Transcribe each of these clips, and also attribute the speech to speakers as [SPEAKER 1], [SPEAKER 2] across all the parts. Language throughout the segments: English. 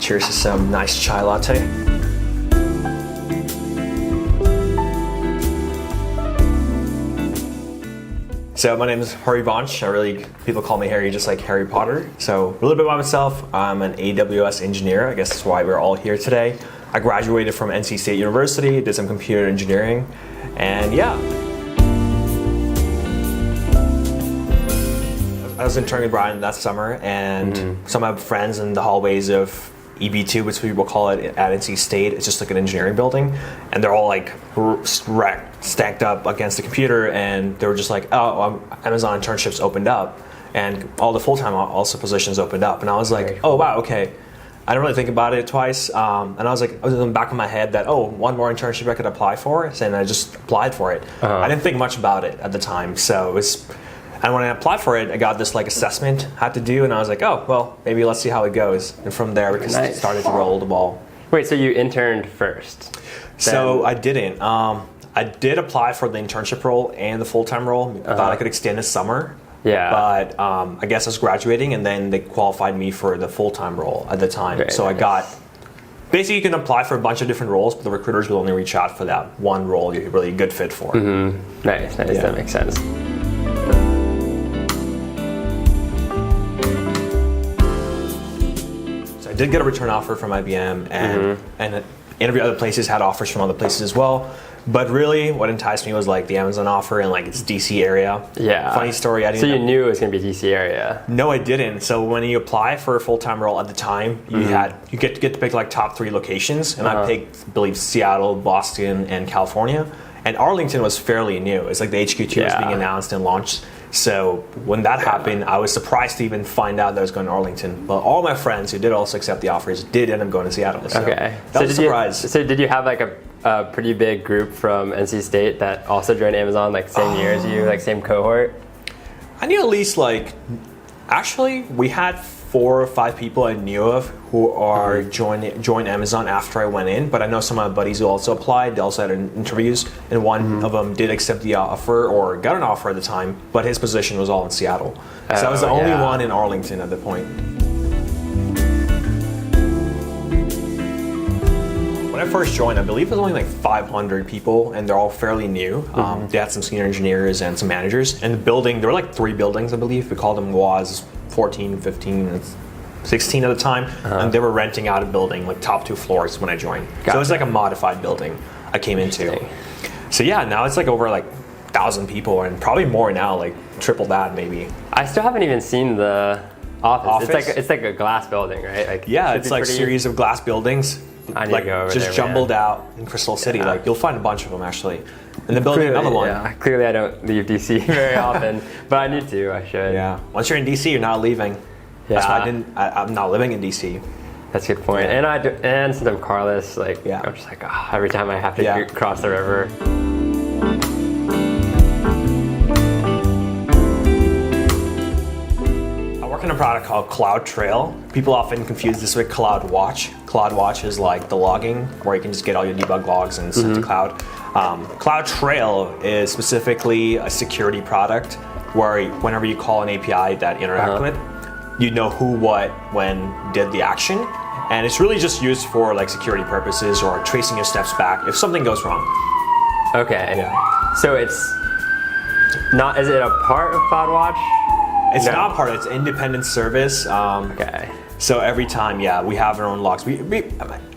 [SPEAKER 1] Cheers to some nice chai latte. So my name is Hari Vanch. People call me Harry, just like Harry Potter. So a little bit about myself. I'm an AWS engineer. I guess that's why we're all here today. I graduated from NC State University, did some computer engineering, and yeah. I was interning with Brian that summer, and some of my friends in the hallways of EB2, which people call it at NC State, it's just like an engineering building, and they're all like stacked up against the computer, and they were just like, oh, Amazon internships opened up, and all the full-time also positions opened up, and I was like, oh wow, okay. I didn't really think about it twice, and I was like, I was in the back of my head that, oh, one more internship I could apply for, and I just applied for it. I didn't think much about it at the time, so it was. And when I applied for it, I got this like assessment I had to do, and I was like, oh, well, maybe let's see how it goes. And from there, we started to roll the ball.
[SPEAKER 2] Wait, so you interned first?
[SPEAKER 1] So I didn't. I did apply for the internship role and the full-time role. Thought I could extend this summer.
[SPEAKER 2] Yeah.
[SPEAKER 1] But I guess I was graduating, and then they qualified me for the full-time role at the time.
[SPEAKER 2] Very
[SPEAKER 1] so
[SPEAKER 2] nice.
[SPEAKER 1] I got. Basically, you can apply for a bunch of different roles, but the recruiters will only reach out for that one role you're really a good fit for.
[SPEAKER 2] Nice. Yeah. That makes sense.
[SPEAKER 1] I did get a return offer from IBM, and interview other places, had offers from other places as well. But really, what enticed me was like the Amazon offer and like its DC area.
[SPEAKER 2] Yeah.
[SPEAKER 1] Funny story. I didn't.
[SPEAKER 2] So you knew it was going to be DC area.
[SPEAKER 1] No, I didn't. So when you apply for a full-time role at the time, you get to pick like top 3 locations, and I picked, I believe, Seattle, Boston, and California. And Arlington was fairly new. It's like the HQ2 was being announced and launched. So when that happened, I was surprised to even find out that I was going to Arlington. But all my friends who did also accept the offers did end up going to Seattle. So that was a surprise.
[SPEAKER 2] So did you have like a pretty big group from NC State that also joined Amazon like same year as you, like same cohort?
[SPEAKER 1] I knew at least like, actually we had 4 or 5 people I knew of who are joined Amazon after I went in, but I know some of my buddies who also applied. They also had interviews, and one of them did accept the offer or got an offer at the time, but his position was all in Seattle. So I was the only one in Arlington at the point. When I first joined, I believe it was only like 500 people, and they're all fairly new. They had some senior engineers and some managers. And the building, there were like 3 buildings, I believe. We called them WAS 14, 15, 16 at the time. And they were renting out a building, like top 2 floors when I joined. So it was like a modified building I came into. So yeah, now it's like over like 1,000 people, and probably more now, like triple that maybe.
[SPEAKER 2] I still haven't even seen the office. It's like a glass building, right? Like,
[SPEAKER 1] yeah, it's like a series of glass buildings.
[SPEAKER 2] I need
[SPEAKER 1] like
[SPEAKER 2] to go over
[SPEAKER 1] just
[SPEAKER 2] there,
[SPEAKER 1] jumbled out in Crystal City. Like you'll find a bunch of them actually. And then building another one.
[SPEAKER 2] Yeah, clearly I don't leave DC very often, but I need to. I should.
[SPEAKER 1] Yeah. Once you're in DC, you're not leaving. That's why I'm not living in DC.
[SPEAKER 2] That's a good point.
[SPEAKER 1] Yeah.
[SPEAKER 2] And since I'm carless, like I'm just like every time I have to cross the river.
[SPEAKER 1] In a product called CloudTrail. People often confuse this with CloudWatch. CloudWatch is like the logging, where you can just get all your debug logs and send to cloud. CloudTrail is specifically a security product where whenever you call an API that interact with, you know who, what, when did the action. And it's really just used for like security purposes or tracing your steps back if something goes wrong.
[SPEAKER 2] Okay.
[SPEAKER 1] Yeah.
[SPEAKER 2] So it's not, is it a part of CloudWatch?
[SPEAKER 1] It's not part of it. It's an independent service.
[SPEAKER 2] Okay.
[SPEAKER 1] So every time, we have our own logs. We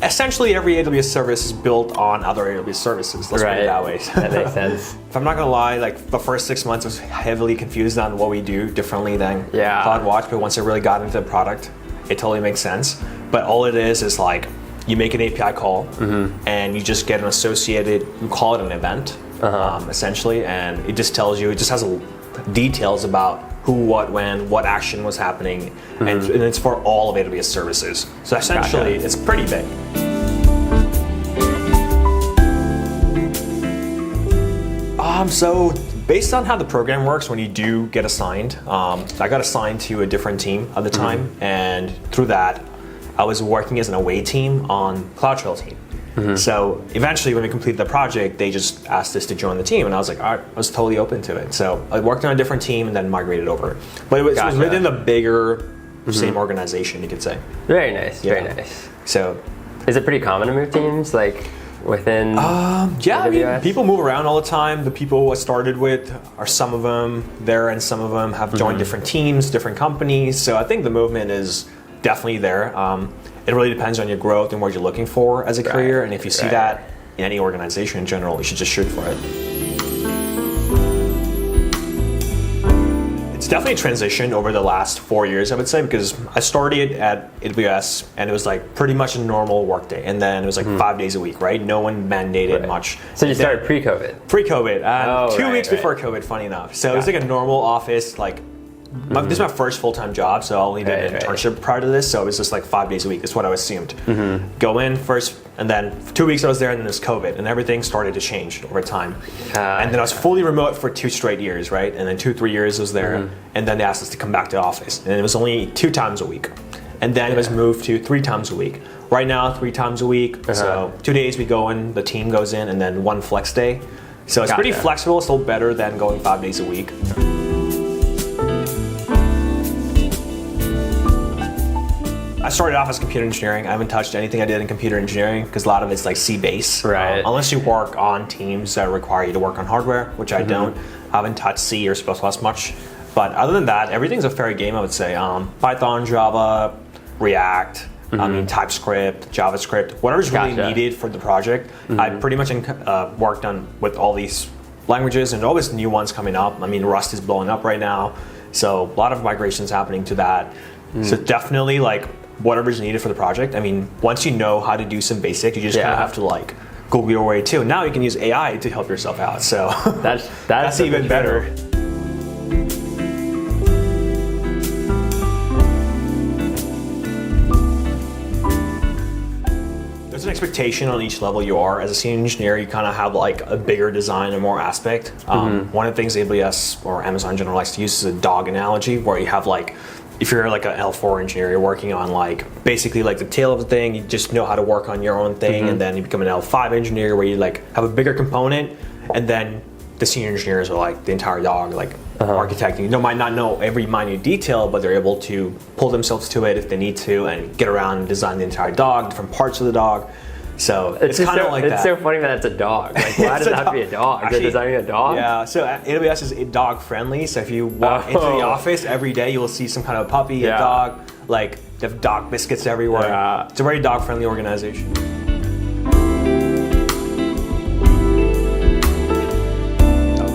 [SPEAKER 1] essentially every AWS service is built on other AWS services. Let's put it that way.
[SPEAKER 2] That makes sense.
[SPEAKER 1] If I'm not gonna lie, like the first 6 months I was heavily confused on what we do differently than CloudWatch. But once I really got into the product, it totally makes sense. But all it is like you make an API call and you just get an associated. You call it an event, essentially, and it just tells you. It just has details about who, what, when, what action was happening, and it's for all of AWS services. So essentially, it's pretty big. So based on how the program works, when you do get assigned, I got assigned to a different team at the time, and through that, I was working as an away team on CloudTrail team. So eventually when we completed the project, they just asked us to join the team, and I was like, all right, I was totally open to it. So I worked on a different team and then migrated over. But it was within the bigger same organization, you could say.
[SPEAKER 2] Very nice. Very
[SPEAKER 1] Yeah.
[SPEAKER 2] nice.
[SPEAKER 1] So
[SPEAKER 2] Is it pretty common to move teams like within?
[SPEAKER 1] yeah, I mean,
[SPEAKER 2] AWS?
[SPEAKER 1] people move around all the time. The people I started with are some of them there, and some of them have joined different teams, different companies. So I think the movement is definitely there. It really depends on your growth and what you're looking for as a career. And if you see that in any organization in general, you should just shoot for it. It's definitely a transition over the last 4 years, I would say, because I started at AWS and it was like pretty much a normal workday, and then it was like 5 days a week, right? No one mandated much.
[SPEAKER 2] So you started pre-COVID.
[SPEAKER 1] Pre-COVID,
[SPEAKER 2] Oh,
[SPEAKER 1] 2 weeks
[SPEAKER 2] right.
[SPEAKER 1] before COVID, funny enough. So it was like a normal office, like this is my first full-time job, so I only did an
[SPEAKER 2] Right.
[SPEAKER 1] internship prior to this, so it was just like 5 days a week. That's what I assumed. Go in first, and then 2 weeks I was there, and then there's COVID, and everything started to change over time. And then I was fully remote for 2 straight years, right? And then 2-3 years I was there, and then they asked us to come back to the office, and it was only 2 times a week. And then it was moved to 3 times a week. Right now, 3 times a week. So 2 days we go in, the team goes in, and then 1 flex day. So it's pretty
[SPEAKER 2] Gotcha.
[SPEAKER 1] flexible, still better than going 5 days a week. I started off as computer engineering. I haven't touched anything I did in computer engineering because a lot of it's like C-base.
[SPEAKER 2] Right.
[SPEAKER 1] Unless you work on teams that require you to work on hardware, which I don't. I haven't touched C or C++ much. But other than that, everything's a fair game, I would say. Python, Java, React, I mean TypeScript, JavaScript, whatever's really
[SPEAKER 2] Gotcha.
[SPEAKER 1] needed for the project. I pretty much worked on with all these languages and always new ones coming up. I mean, Rust is blowing up right now. So a lot of migrations happening to that. So definitely like whatever's needed for the project. I mean, once you know how to do some basic, you just kind of have to like Google your way too. Now you can use AI to help yourself out. So that's even better. There's an expectation on each level you are. As a senior engineer, you kind of have like a bigger design and more aspect. One of the things AWS or Amazon in general likes to use is a dog analogy, where you have like, if you're like an L4 engineer, you're working on like basically like the tail of the thing. You just know how to work on your own thing, and then you become an L5 engineer where you like have a bigger component, and then the senior engineers are like the entire dog, like architecting. They might not know every minute detail, but they're able to pull themselves to it if they need to, and get around and design the entire dog, different parts of the dog. So it's kind of like that.
[SPEAKER 2] It's so funny that it's a dog. Like, why does it have to be a dog? They're designing a dog?
[SPEAKER 1] Yeah, so AWS is dog friendly. So if you walk into the office every day, you will see some kind of puppy, a dog, like they have dog biscuits everywhere.
[SPEAKER 2] Yeah.
[SPEAKER 1] It's a very dog friendly organization.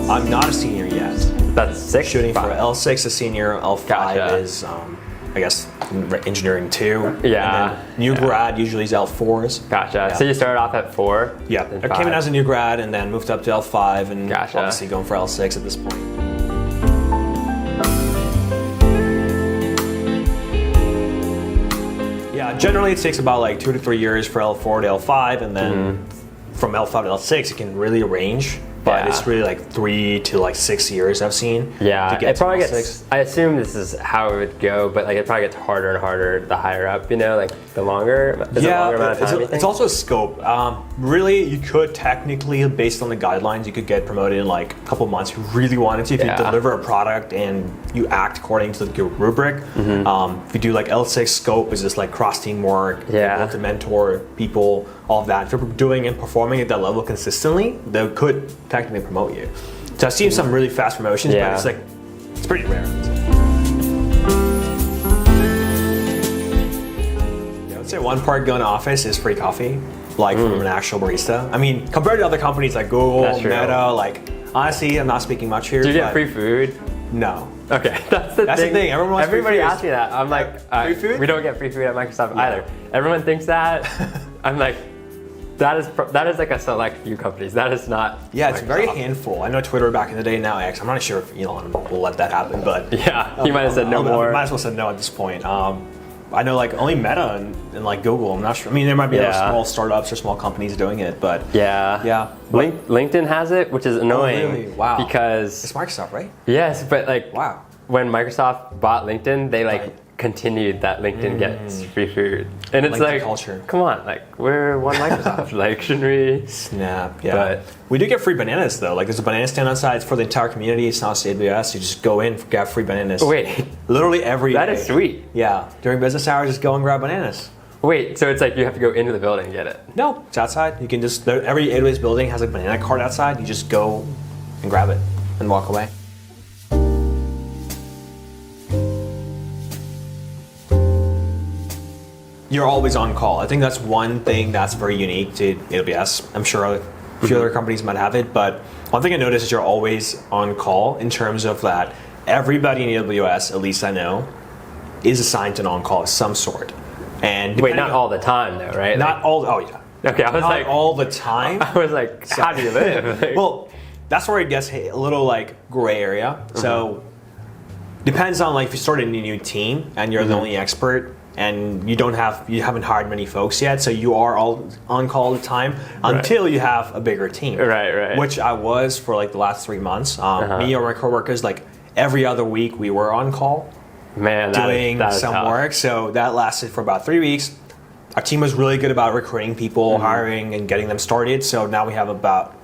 [SPEAKER 1] I'm not a senior yet.
[SPEAKER 2] That's 6.
[SPEAKER 1] Shooting for L6 a senior, L5
[SPEAKER 2] Gotcha.
[SPEAKER 1] is I guess engineering 2.
[SPEAKER 2] Yeah.
[SPEAKER 1] And then new grad usually is L4s.
[SPEAKER 2] Gotcha.
[SPEAKER 1] Yeah.
[SPEAKER 2] So you started off at 4?
[SPEAKER 1] Yeah,
[SPEAKER 2] then
[SPEAKER 1] I came in
[SPEAKER 2] 5.
[SPEAKER 1] as a new grad and then moved up to L5 and
[SPEAKER 2] Gotcha.
[SPEAKER 1] obviously going for L6 at this point. Yeah, generally it takes about like 2 to 3 years for L4 to L5, and then from L5 to L6 it can really range. But it's really like 3 to like 6 years I've seen.
[SPEAKER 2] Yeah,
[SPEAKER 1] to get
[SPEAKER 2] it probably
[SPEAKER 1] to L6.
[SPEAKER 2] gets. I assume this is how it would go, but like it probably gets harder and harder the higher up. You know, like the longer. Is it longer amount of time? you
[SPEAKER 1] it's
[SPEAKER 2] think?
[SPEAKER 1] also a scope. Really, you could technically, based on the guidelines, you could get promoted in like a couple months if you really wanted to. If you deliver a product and you act according to your rubric. If you do like L6 scope, is just like cross-team work, able to mentor people, all of that. If you're doing and performing at that level consistently, they could technically promote you. So I've seen some really fast promotions, but it's like, it's pretty rare. I would say one part going to office is free coffee, like from an actual barista. I mean, compared to other companies like Google, Meta, like honestly, I'm not speaking much here.
[SPEAKER 2] Do you get free food?
[SPEAKER 1] No.
[SPEAKER 2] Okay, that's the thing.
[SPEAKER 1] Everyone wants
[SPEAKER 2] Everybody
[SPEAKER 1] free food.
[SPEAKER 2] asks me that. I'm like,
[SPEAKER 1] free food?
[SPEAKER 2] We don't get free food at Microsoft either. Everyone thinks that. I'm like, that is like a select few companies. That is not.
[SPEAKER 1] Yeah, it's
[SPEAKER 2] Microsoft.
[SPEAKER 1] very handful. I know Twitter back in the day, now X. I'm not sure if Elon will let that happen, but
[SPEAKER 2] yeah, he might have said no more.
[SPEAKER 1] Might as well said no at this point. I know like only Meta and like Google. I'm not sure. I mean, there might be other small startups or small companies doing it, but
[SPEAKER 2] yeah. LinkedIn has it, which is annoying.
[SPEAKER 1] Oh, really? Wow.
[SPEAKER 2] Because
[SPEAKER 1] it's Microsoft, right?
[SPEAKER 2] yes, but like
[SPEAKER 1] Wow.
[SPEAKER 2] when Microsoft bought LinkedIn, they like continued that LinkedIn gets free food. And it's
[SPEAKER 1] LinkedIn
[SPEAKER 2] like,
[SPEAKER 1] culture.
[SPEAKER 2] come on, like we're one Microsoft. Like, shouldn't we?
[SPEAKER 1] Snap, yeah.
[SPEAKER 2] But-
[SPEAKER 1] we do get free bananas though. Like there's a banana stand outside. It's for the entire community. It's not just AWS. You just go in, grab free bananas.
[SPEAKER 2] Wait,
[SPEAKER 1] Literally every
[SPEAKER 2] that
[SPEAKER 1] day.
[SPEAKER 2] is sweet.
[SPEAKER 1] Yeah. During business hours, just go and grab bananas.
[SPEAKER 2] Wait, so it's like you have to go into the building and get it.
[SPEAKER 1] No, it's outside. You can just, every AWS building has a banana cart outside. You just go and grab it and walk away. You're always on call. I think that's one thing that's very unique to AWS. I'm sure a few other companies might have it, but one thing I noticed is you're always on call in terms of that everybody in AWS, at least I know, is assigned to an on-call of some sort. And
[SPEAKER 2] Wait, not all the time though, right?
[SPEAKER 1] Not all. Oh yeah.
[SPEAKER 2] Okay, I was
[SPEAKER 1] Not
[SPEAKER 2] like,
[SPEAKER 1] all the time.
[SPEAKER 2] I was like, how do you live? Like,
[SPEAKER 1] Well, that's where it gets a little like gray area. So depends on like if you start a new team and you're the only expert and you haven't hired many folks yet, so you are all on call all the time until you have a bigger team.
[SPEAKER 2] Right.
[SPEAKER 1] Which I was for like the last 3 months. Me or my coworkers, like every other week we were on call
[SPEAKER 2] Man,
[SPEAKER 1] doing
[SPEAKER 2] that is
[SPEAKER 1] some
[SPEAKER 2] tough.
[SPEAKER 1] work. So that lasted for about 3 weeks. Our team was really good about recruiting people, hiring, and getting them started. So now we have about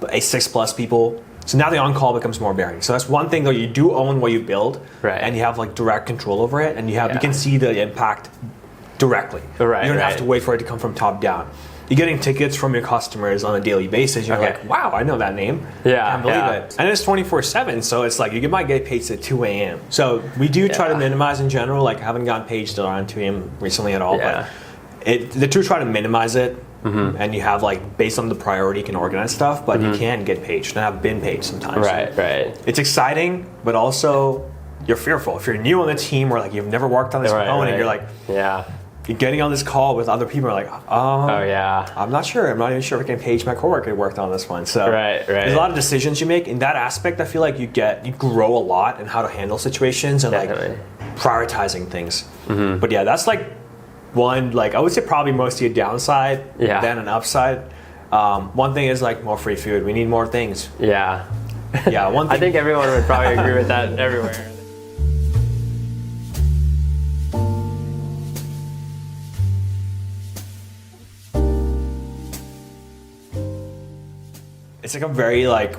[SPEAKER 1] 6+ people. So now the on-call becomes more bearing. So that's one thing though, you do own what you build,
[SPEAKER 2] Right.
[SPEAKER 1] and you have like direct control over it, and you can see the impact directly.
[SPEAKER 2] Right,
[SPEAKER 1] You don't have
[SPEAKER 2] right.
[SPEAKER 1] to wait for it to come from top down. You're getting tickets from your customers on a daily basis. You're
[SPEAKER 2] Okay.
[SPEAKER 1] like, wow, I know that name.
[SPEAKER 2] Yeah,
[SPEAKER 1] I can't believe
[SPEAKER 2] yeah.
[SPEAKER 1] it. And it's 24/7, so it's like you might get paged at 2 a.m. So we do try to
[SPEAKER 2] Yeah.
[SPEAKER 1] minimize in general. Like I haven't gotten paged around 2 a.m. recently at all,
[SPEAKER 2] Yeah.
[SPEAKER 1] but the two try to minimize it. And you have like based on the priority, you can organize stuff, but you can get paged, and I've been paged sometimes.
[SPEAKER 2] Right.
[SPEAKER 1] It's exciting, but also you're fearful. If you're new on the team or like you've never worked on this component, you're like
[SPEAKER 2] yeah.
[SPEAKER 1] you're getting on this call with other people, are like,
[SPEAKER 2] Oh yeah.
[SPEAKER 1] I'm not sure. I'm not even sure if I can page my coworker who worked on this one. So
[SPEAKER 2] Right.
[SPEAKER 1] there's a lot of decisions you make in that aspect. I feel like you grow a lot in how to handle situations and
[SPEAKER 2] Definitely.
[SPEAKER 1] like prioritizing things. But yeah, that's like one, like I would say probably mostly a downside than an upside. One thing is like more free food. We need more things.
[SPEAKER 2] Yeah.
[SPEAKER 1] Yeah, one thing.
[SPEAKER 2] I think everyone would probably agree with that everywhere.
[SPEAKER 1] It's like a very like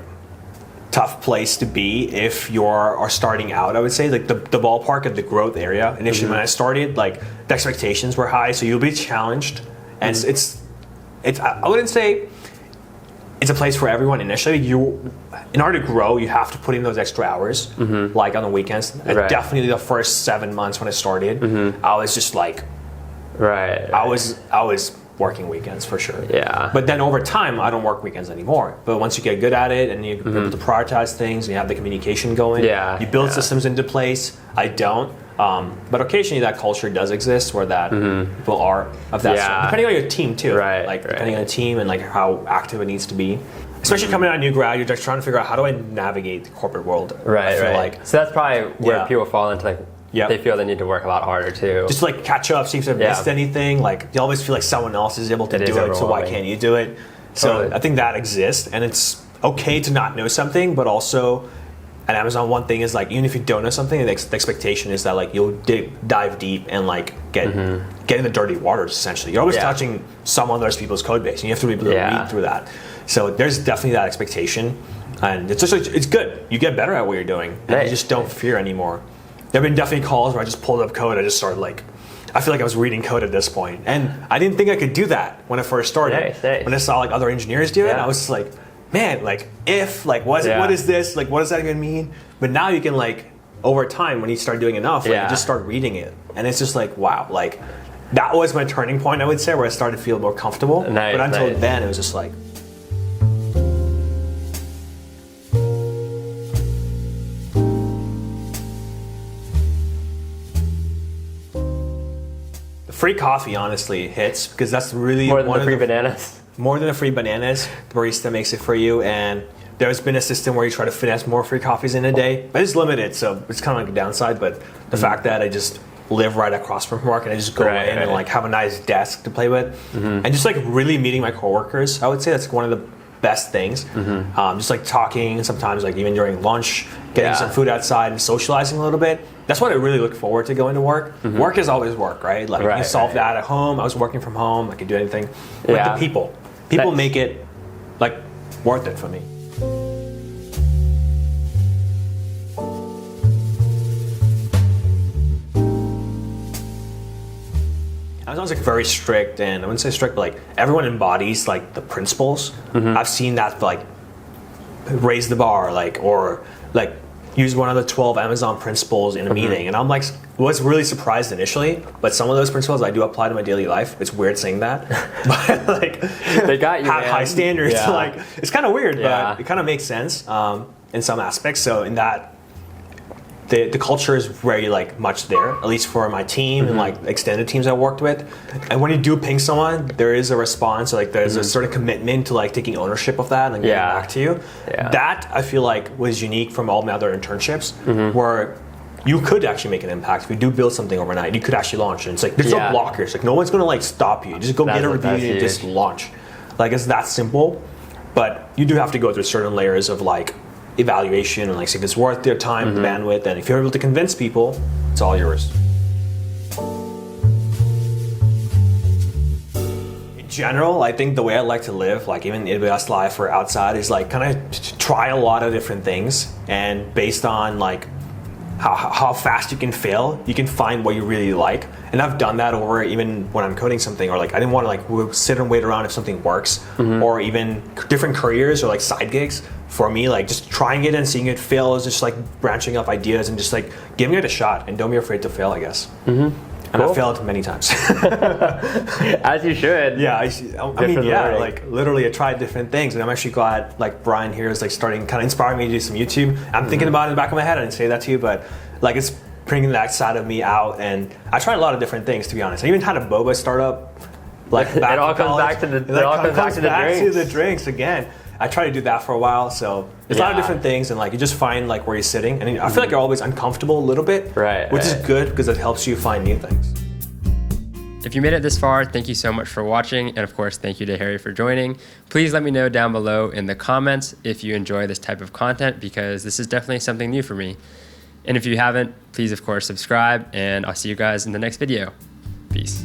[SPEAKER 1] tough place to be if you are starting out. I would say like the ballpark of the growth area. Initially, when I started, like the expectations were high, so you'll be challenged, and it's I wouldn't say it's a place for everyone. Initially, in order to grow, you have to put in those extra hours, like on the weekends.
[SPEAKER 2] Right.
[SPEAKER 1] Definitely the first 7 months when I started, I was just like
[SPEAKER 2] Right.
[SPEAKER 1] I was working weekends for sure.
[SPEAKER 2] Yeah.
[SPEAKER 1] But then over time, I don't work weekends anymore. But once you get good at it and you're able to prioritize things and you have the communication going,
[SPEAKER 2] Yeah,
[SPEAKER 1] you build
[SPEAKER 2] yeah.
[SPEAKER 1] systems into place. I don't. But occasionally that culture does exist where that people are of that
[SPEAKER 2] Yeah.
[SPEAKER 1] sort. Depending on your team too.
[SPEAKER 2] Right,
[SPEAKER 1] Like
[SPEAKER 2] right.
[SPEAKER 1] depending on the team and like how active it needs to be. Especially coming out of new grad, you're just trying to figure out how do I navigate the corporate world.
[SPEAKER 2] Right.
[SPEAKER 1] I feel
[SPEAKER 2] Right.
[SPEAKER 1] like
[SPEAKER 2] So that's probably where
[SPEAKER 1] Yeah.
[SPEAKER 2] people fall into like
[SPEAKER 1] Yeah.
[SPEAKER 2] they feel they need to work a lot harder too.
[SPEAKER 1] just to like catch up, see if they've
[SPEAKER 2] Yeah.
[SPEAKER 1] missed anything. Like you always feel like someone else is able to
[SPEAKER 2] It is
[SPEAKER 1] do it, so why
[SPEAKER 2] overwhelming.
[SPEAKER 1] can't you do it? So
[SPEAKER 2] Totally.
[SPEAKER 1] I think that exists, and it's okay to not know something, but also at Amazon, one thing is like even if you don't know something, the expectation is that like you'll dive deep and like get in the dirty waters. Essentially, you're always
[SPEAKER 2] Yeah.
[SPEAKER 1] touching some other people's code base, and you have to be able to
[SPEAKER 2] Yeah.
[SPEAKER 1] read through that. So there's definitely that expectation, and it's just it's good. You get better at what you're doing, and you
[SPEAKER 2] Nice.
[SPEAKER 1] just don't fear anymore. There have been definitely calls where I just pulled up code. I just started like, I feel like I was reading code at this point, and I didn't think I could do that when I first started.
[SPEAKER 2] Nice.
[SPEAKER 1] When I saw like other engineers do it,
[SPEAKER 2] Yeah.
[SPEAKER 1] I was just like, man, like if like what
[SPEAKER 2] Yeah.
[SPEAKER 1] is this? Like what does that even mean? But now you can like over time when you start doing enough, like,
[SPEAKER 2] Yeah.
[SPEAKER 1] you just start reading it, and it's just like wow, like that was my turning point. I would say where I started to feel more comfortable.
[SPEAKER 2] Nice,
[SPEAKER 1] but until
[SPEAKER 2] nice.
[SPEAKER 1] then, it was just like. The free coffee honestly hits because that's really
[SPEAKER 2] More than
[SPEAKER 1] one
[SPEAKER 2] the
[SPEAKER 1] of
[SPEAKER 2] free bananas.
[SPEAKER 1] more than the free bananas. The barista makes it for you, and there's been a system where you try to finesse more free coffees in a day, but it's limited, so it's kind of like a downside. But the fact that I just live right across from work and I just go
[SPEAKER 2] Right,
[SPEAKER 1] in and
[SPEAKER 2] right.
[SPEAKER 1] like have a nice desk to play with, and just like really meeting my coworkers, I would say that's one of the best things. Just like talking, sometimes like even during lunch, getting some food outside and socializing a little bit. That's what I really look forward to going to work. Work is always work, right? Like you solve that at home. I was working from home. I could do anything. With the people. People make it like worth it for me. Amazon's like very strict, and I wouldn't say strict, but like everyone embodies like the principles. I've seen that like raise the bar, like, or like use one of the 12 Amazon principles in a meeting, and I'm like, was really surprised initially, but some of those principles I do apply to my daily life. It's weird saying that, but like
[SPEAKER 2] they got you,
[SPEAKER 1] have
[SPEAKER 2] man.
[SPEAKER 1] high standards.
[SPEAKER 2] Yeah.
[SPEAKER 1] Like it's kind of weird, but it kind of makes sense in some aspects. So in that. The culture is very like much there, at least for my team and like extended teams I worked with. And when you do ping someone, there is a response, like there's a sort of commitment to like taking ownership of that and getting back to you. That I feel like was unique from all my other internships, where you could actually make an impact. If you do build something overnight, you could actually launch it. It's like there's no blockers. Like no one's gonna like stop you. Just go get a review and just launch. Like it's that simple. But you do have to go through certain layers of like evaluation and like see if it's worth their time, the bandwidth, and if you're able to convince people, it's all yours. In general, I think the way I like to live, like even AWS life or outside, is like kind of try a lot of different things, and based on like how fast you can fail, you can find what you really like. And I've done that over even when I'm coding something, or like I didn't want to like sit and wait around if something works, or even different careers or like side gigs. For me, like just trying it and seeing it fail is just like branching off ideas and just like giving it a shot, and don't be afraid to fail, I guess. And I've failed many times.
[SPEAKER 2] As you should.
[SPEAKER 1] Yeah, I mean, like literally I tried different things, and I'm actually glad like Brian here is like starting kind of inspiring me to do some YouTube. I'm thinking about it in the back of my head. I didn't say that to you, but like it's bringing that side of me out, and I tried a lot of different things, to be honest. I even had a boba startup. Like back
[SPEAKER 2] it all comes back to the
[SPEAKER 1] drinks again. I tried to do that for a while, so there's a lot of different things, and like you just find like where you're sitting, and I feel like you're always uncomfortable a little bit, which is good because it helps you find new things.
[SPEAKER 2] If you made it this far, thank you so much for watching, and of course, thank you to Harry for joining. Please let me know down below in the comments if you enjoy this type of content, because this is definitely something new for me. And if you haven't, please of course subscribe, and I'll see you guys in the next video. Peace.